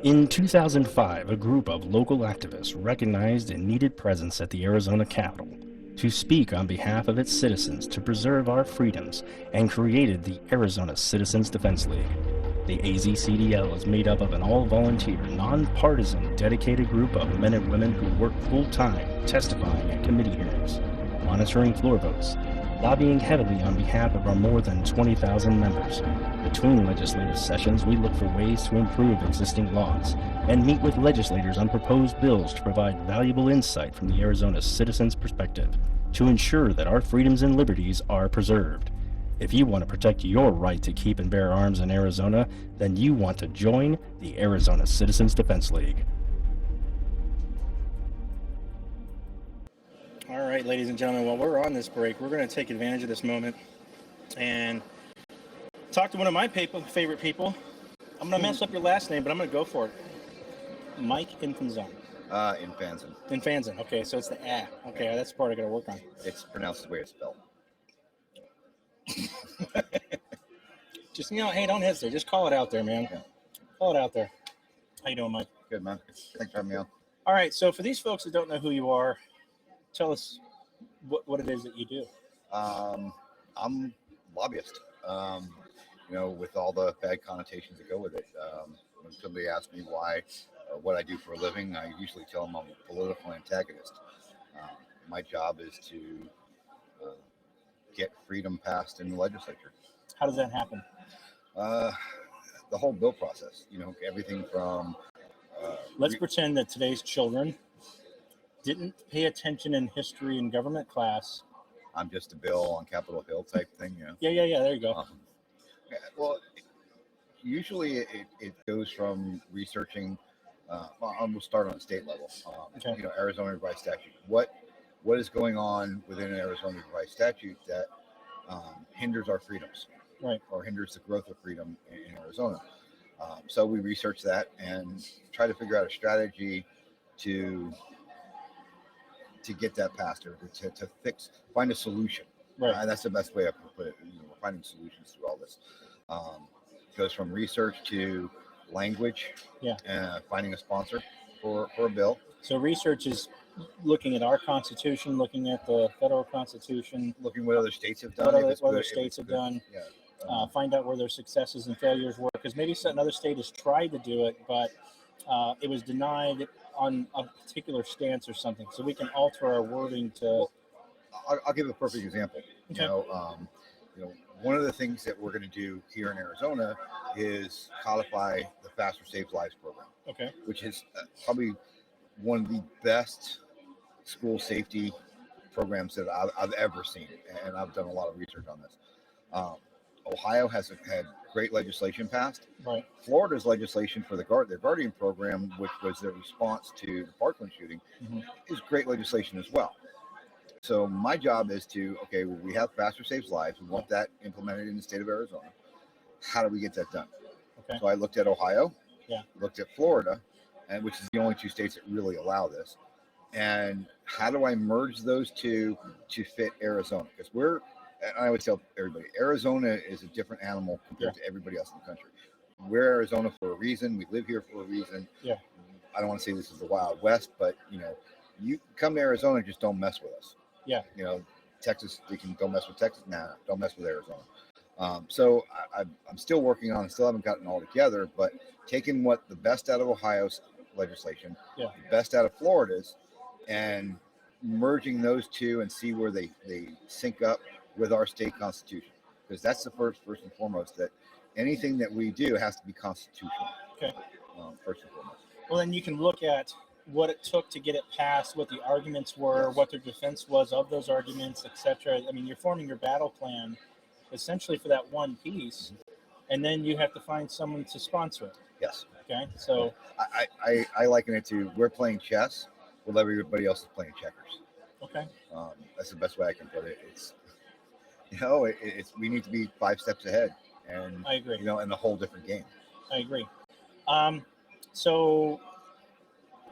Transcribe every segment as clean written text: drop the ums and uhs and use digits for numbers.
In 2005, a group of local activists recognized a needed presence at the Arizona Capitol to speak on behalf of its citizens to preserve our freedoms and created the Arizona Citizens Defense League. The AzCDL is made up of an all-volunteer, nonpartisan, dedicated group of men and women who work full-time testifying at committee hearings, monitoring floor votes, lobbying heavily on behalf of our more than 20,000 members. Between legislative sessions, we look for ways to improve existing laws and meet with legislators on proposed bills to provide valuable insight from the Arizona citizens' perspective to ensure that our freedoms and liberties are preserved. If you want to protect your right to keep and bear arms in Arizona, then you want to join the Arizona Citizens Defense League. All right, ladies and gentlemen, while we're on this break, we're going to take advantage of this moment and talk to one of my favorite people. I'm going to mess up your last name, but I'm going to go for it. Mike Infanzon. Infanzon. Infanzon. Okay, so it's the A. Okay, that's the part I got to work on. It's pronounced the way it's spelled. Just, hey, don't hesitate. Just call it out there, man. Yeah. Call it out there. How you doing, Mike? Good, man. Thanks for having me on. All right, so for these folks that don't know who you are, tell us what it is that you do. I'm a lobbyist. With all the bad connotations that go with it. When somebody asks me why or what I do for a living, I usually tell them I'm a political antagonist. My job is to get freedom passed in the legislature. How does that happen? The whole bill process, everything from... Let's pretend that today's children didn't pay attention in history and government class. I'm just a bill on Capitol Hill type thing, Yeah, there you go. Well, usually it goes from researching. We'll start on a state level. Okay. Arizona revised statute. What is going on within an Arizona revised statute that hinders our freedoms, right, or hinders the growth of freedom in Arizona? So we research that and try to figure out a strategy to get that passed, or to find a solution. Right. And that's the best way I can put it. We're finding solutions through all this. It goes from research to language, finding a sponsor for a bill. So research is looking at our Constitution, looking at the federal Constitution, looking what other states have done. What other states have done. Yeah. Find out where their successes and failures were, because maybe another state has tried to do it, but it was denied on a particular stance or something. So we can alter our wording to... Well, I'll give a perfect example. Okay. One of the things that we're going to do here in Arizona is codify the Faster Saves Lives program. Okay. Which is probably one of the best school safety programs that I've ever seen, and I've done a lot of research on this. Ohio has had great legislation passed. Right. Florida's legislation for their Guardian program, which was their response to the Parkland shooting, is great legislation as well. So my job is we have Faster Saves Lives. We want that implemented in the state of Arizona. How do we get that done? Okay. So I looked at Ohio, looked at Florida, and which is the only two states that really allow this. And how do I merge those two to fit Arizona? Because I always tell everybody, Arizona is a different animal compared to everybody else in the country. We're Arizona for a reason. We live here for a reason. Yeah. I don't want to say this is the Wild West, but you come to Arizona and just don't mess with us. Yeah. Texas, don't mess with Texas. Nah, don't mess with Arizona. So I'm still working on it. Still haven't gotten it all together, but taking the best out of Ohio's legislation, the best out of Florida's, and merging those two and see where they sync up with our state constitution. Because that's the first and foremost, that anything that we do has to be constitutional. Okay. First and foremost. Well, then you can look at what it took to get it passed, what the arguments were, what their defense was of those arguments, etc. I mean, you're forming your battle plan essentially for that one piece, and then you have to find someone to sponsor it. Yes. Okay. So I liken it to, we're playing chess while everybody else is playing checkers. Okay. That's the best way I can put it. It's we need to be 5 steps ahead, and I agree. In a whole different game. I agree. So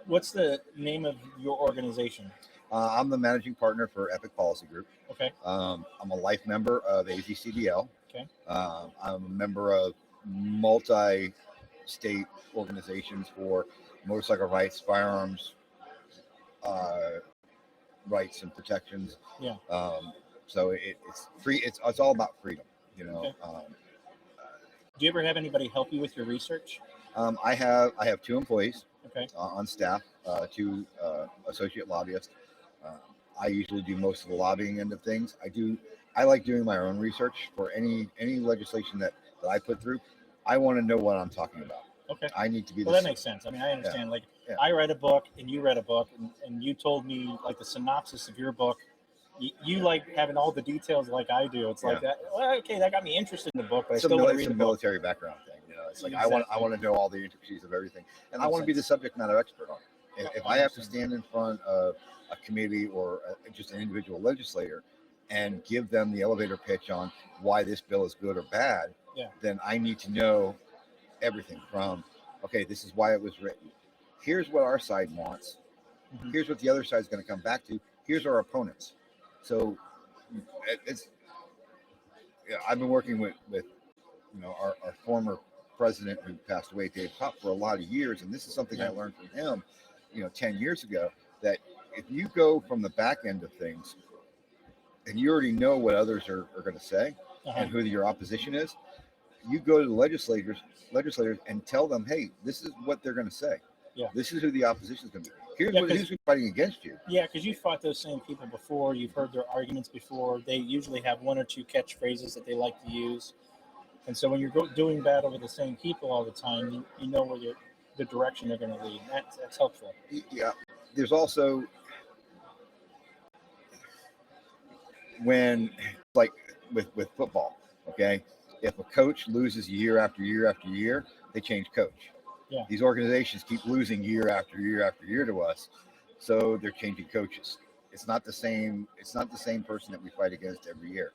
what's the name of your organization? I'm the managing partner for Epic Policy Group. Okay. I'm a life member of AzCDL. Okay. I'm a member of multi state organizations for motorcycle rights, firearms rights and protections. Yeah. So it's free. It's all about freedom. You know. Okay. Do you ever have anybody help you with your research? I have 2 employees. Okay. On staff, 2 associate lobbyists. I usually do most of the lobbying end of things. I like doing my own research for any legislation that I put through. I want to know what I'm talking about. Okay. I need to be. Well, that makes sense. I mean, I understand. I read a book and you read a book, and you told me like the synopsis of your book. You like having all the details like I do. It's like that. Well, okay, that got me interested in the book, but I still want to read the military background thing. You know, it's like exactly. I want to know all the intricacies of everything, and I want to be the subject matter expert on it. If I have to stand in front of a committee or just an individual legislator and give them the elevator pitch on why this bill is good or bad, then I need to know everything from, okay, this is why it was written. Here's what our side wants. Mm-hmm. Here's what the other side is going to come back to. Here's our opponents. So I've been working with our former president who passed away, Dave Kopp, for a lot of years, and this is something I learned from him, 10 years ago, that if you go from the back end of things and you already know what others are going to say and who your opposition is, you go to the legislators and tell them, hey, this is what they're going to say. Yeah. This is who the opposition is going to be. Who's fighting against you. Yeah, because you fought those same people before. You've heard their arguments before. They usually have 1 or 2 catchphrases that they like to use. And so when you're doing battle with the same people all the time, you know where the direction they're going to lead. That's helpful. Yeah. There's also, when, like with football, okay, if a coach loses year after year after year, they change coach. Yeah. These organizations keep losing year after year after year to us, so they're changing coaches. It's not the same person that we fight against every year.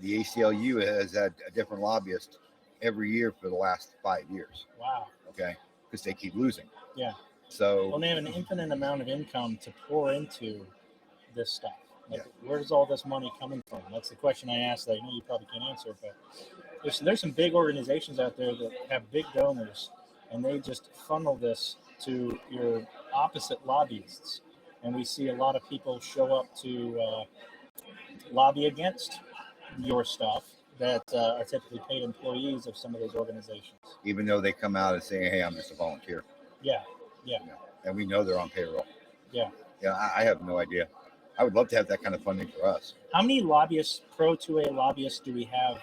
The ACLU has had a different lobbyist every year for the last 5 years. Wow. Okay, because they keep losing. Yeah. So they have an infinite amount of income to pour into this stuff. Where's all this money coming from? That's the question I asked that I know you probably can't answer, but there's some big organizations out there that have big donors, and they just funnel this to your opposite lobbyists. And we see a lot of people show up to lobby against your stuff that are typically paid employees of some of those organizations. Even though they come out and say, hey, I'm just a volunteer. Yeah. And we know they're on payroll. Yeah. I have no idea. I would love to have that kind of funding for us. How many lobbyists, Pro 2A lobbyists, do we have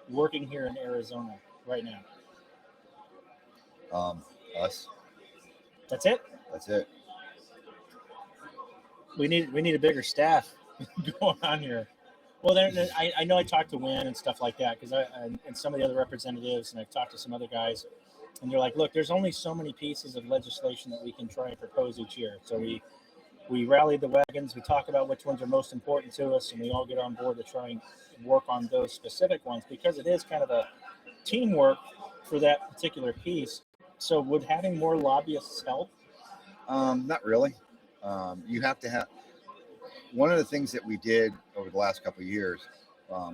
working here in Arizona right now? Us. That's it? That's it. We need a bigger staff going on here. Well, I know I talked to Wynn and stuff like that because and some of the other representatives, and I've talked to some other guys, and they're like, look, there's only so many pieces of legislation that we can try and propose each year. So we rally the wagons, we talk about which ones are most important to us, and we all get on board to try and work on those specific ones because it is kind of a teamwork for that particular piece. So would having more lobbyists help? Not really. You have to have. One of the things that we did over the last couple of years,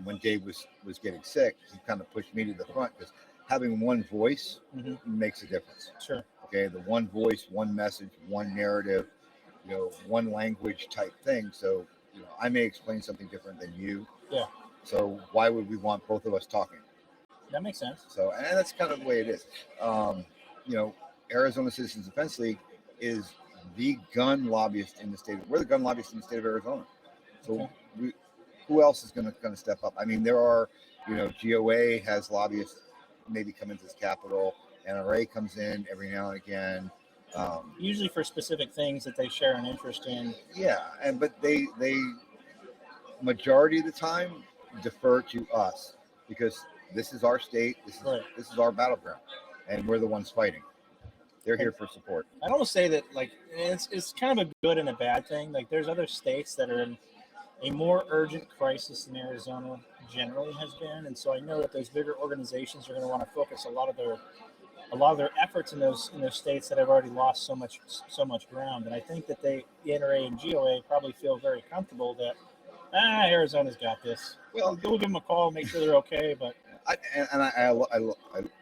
when Dave was getting sick, he kind of pushed me to the front because having one voice makes a difference. Sure. Okay, the one voice, one message, one narrative, one language type thing. So, I may explain something different than you. Yeah. So why would we want both of us talking? That makes sense. So, and that's kind of the way it is. Arizona Citizens Defense League is the gun lobbyist in the state. We're the gun lobbyist in the state of Arizona. So who else is going to step up? I mean, there are, GOA has lobbyists maybe come into this Capitol. NRA comes in every now and again. Usually for specific things that they share an interest in. Yeah, but they majority of the time defer to us because this is our state. This is our battleground, and we're the ones fighting. They're here for support. I'd almost say that it's kind of a good and a bad thing. Like there's other states that are in a more urgent crisis than Arizona generally has been, and so I know that those bigger organizations are going to want to focus a lot of their efforts in those states that have already lost so much ground. And I think that the NRA and GOA probably feel very comfortable that Arizona's got this. Well, we'll give them a call, make sure they're okay. But I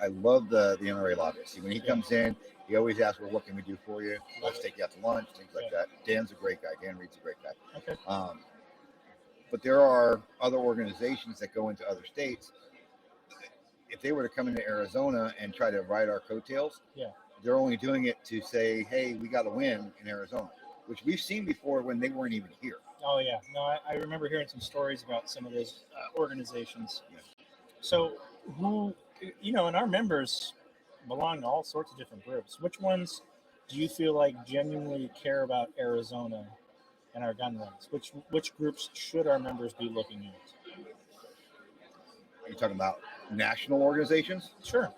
love the NRA lobbyist. When he comes in, he always asks, "Well, what can we do for you? Let's take you out to lunch, things like that." Dan's a great guy. Dan Reed's a great guy. Okay. But there are other organizations that go into other states. If they were to come into Arizona and try to ride our coattails, they're only doing it to say, "Hey, we got to win in Arizona," which we've seen before when they weren't even here. Oh yeah, no, I remember hearing some stories about some of those organizations. Yeah. So who, and our members belong to all sorts of different groups. Which ones do you feel like genuinely care about Arizona and our gun rights? Which groups should our members be looking at? Are you talking about national organizations? Sure.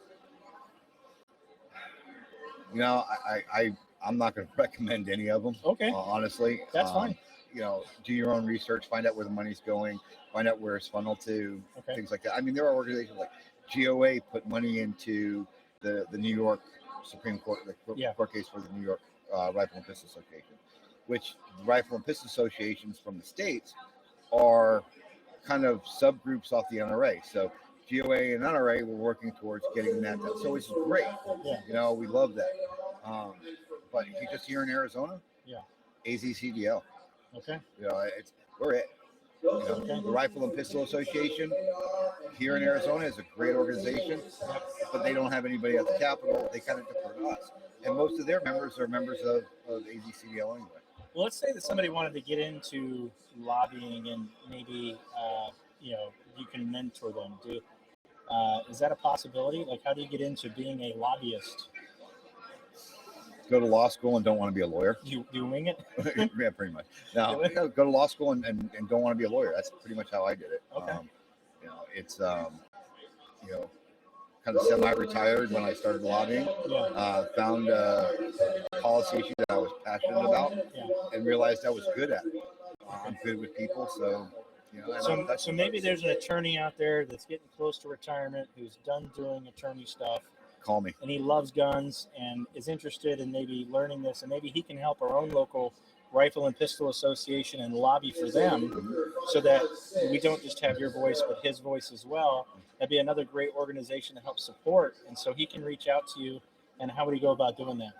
I'm not going to recommend any of them. Okay. Honestly, that's fine. Do your own research, find out where the money's going, find out where it's funneled to, things like that. I mean, there are organizations like GOA put money into the New York Supreme Court, the court case for the New York Rifle and Pistol Association, which Rifle and Pistol Associations from the states are kind of subgroups off the NRA. So GOA and NRA were working towards getting that done. So it's great. Yeah. We love that. But if you just here in Arizona, AzCDL. Okay. We're it. The Rifle and Pistol Association here in Arizona is a great organization, but they don't have anybody at the Capitol. They kind of defer to us. And most of their members are members of AzCDL anyway. Well, let's say that somebody wanted to get into lobbying and maybe, you can mentor them. Is that a possibility? Like, how do you get into being a lobbyist? Go to law school and don't want to be a lawyer. You wing it? Yeah, pretty much. No, go to law school and don't want to be a lawyer. That's pretty much how I did it. Okay. It's kind of semi-retired when I started lobbying. Found a policy issue that I was passionate about, and realized I was good at it. I'm good with people, so. So maybe there's an attorney out there that's getting close to retirement who's done doing attorney stuff. Call me. And he loves guns and is interested in maybe learning this, and maybe he can help our own local Rifle and Pistol Association and lobby for them, so that we don't just have your voice but his voice as well. That'd be another great organization to help support, and so he can reach out to you. And how would he go about doing that?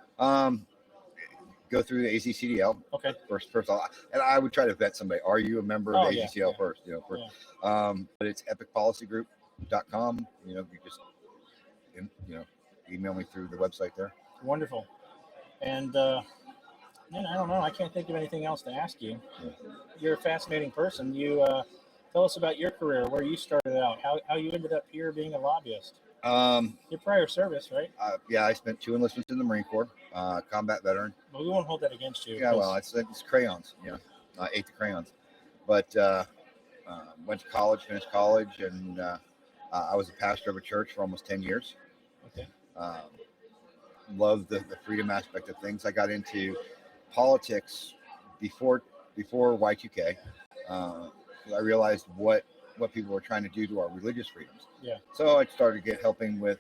Go through the AzCDL. Okay. First, and I would try to vet somebody. Are you a member of AzCDL first? But it's epicpolicygroup.com. You just email me through the website there. Wonderful. And I don't know. I can't think of anything else to ask you. You're a fascinating person. You tell us about your career, where you started out, how you ended up here being a lobbyist. Your prior service, right? I spent 2 enlistments in the Marine Corps, combat veteran. Well, we won't hold that against you. Yeah, well, it's crayons. I ate the crayons. But went to college, finished college, and I was a pastor of a church for almost 10 years. Okay. Loved the freedom aspect of things. I got into politics before Y2K. I realized what people were trying to do to our religious freedoms. Yeah. So I started helping with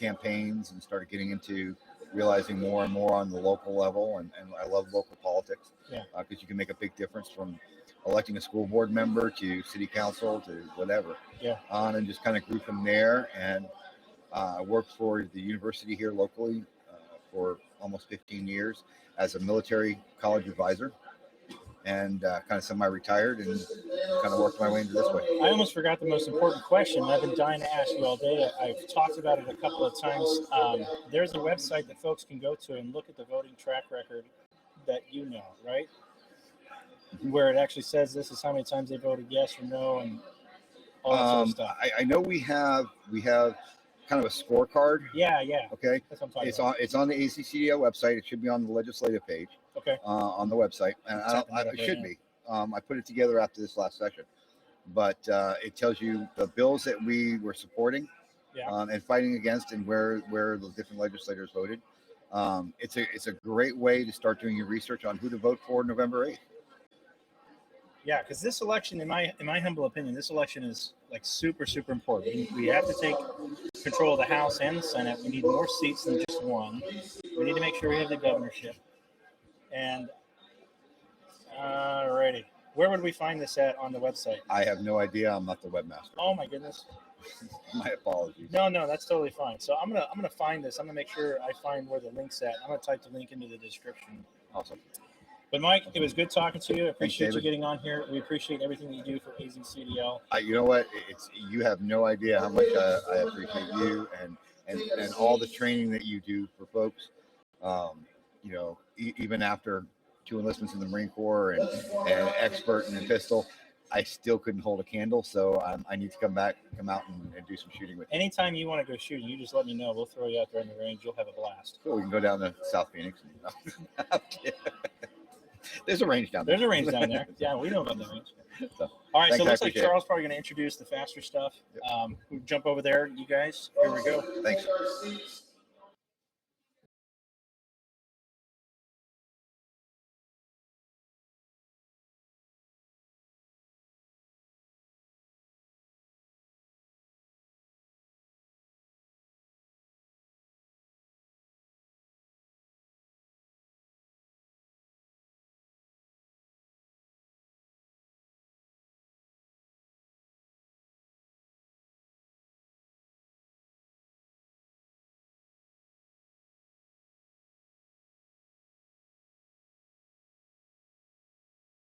campaigns and started getting into realizing more and more on the local level. And I love local politics. Yeah. Because you can make a big difference from electing a school board member to city council to whatever. Yeah. And just kind of grew from there. And I worked for the university here locally for almost 15 years as a military college advisor, and kind of semi-retired, and kind of worked my way into this way. I almost forgot the most important question. I've been dying to ask you all day. I've talked about it a couple of times. There's a website that folks can go to and look at the voting track record that right? Where it actually says this is how many times they voted yes or no and all that sort of stuff. I know we have kind of a scorecard. Yeah. Okay. That's what I'm talking about. It's on the AzCDL website. It should be on the legislative page. Okay. On the website, and it should be. I put it together after this last session, but it tells you the bills that we were supporting, and fighting against, and where the different legislators voted. It's a great way to start doing your research on who to vote for November 8th. Yeah, because this election, in my humble opinion, this election is like super, super important. We have to take control of the House and the Senate. We need more seats than just one. We need to make sure we have the governorship. And alrighty, Where would we find this at on the website? I have no idea. I'm not the webmaster. Oh my goodness. My apologies. No, that's totally fine. So I'm gonna find this. I'm gonna make sure I find where the link's at. I'm gonna type the link into the description. Awesome. But Mike, it was good talking to you. I appreciate Thanks, you getting on here. We appreciate everything that you do for AzCDL. You know what? You have no idea how much I appreciate you and all the training that you do for folks. You know, even after 2 enlistments in the Marine Corps and expert in a pistol, I still couldn't hold a candle. So I need to come out and do some shooting with you. Anytime you want to go shooting, you just let me know. We'll throw you out there in the range. You'll have a blast. Cool. We can go down to South Phoenix. There's a range down there. There's a range down there. Yeah, we know about the range. So, all right, thanks, so it looks like it. Charles probably going to introduce the faster stuff. Yep. We'll jump over there, you guys. Here we go. Thanks.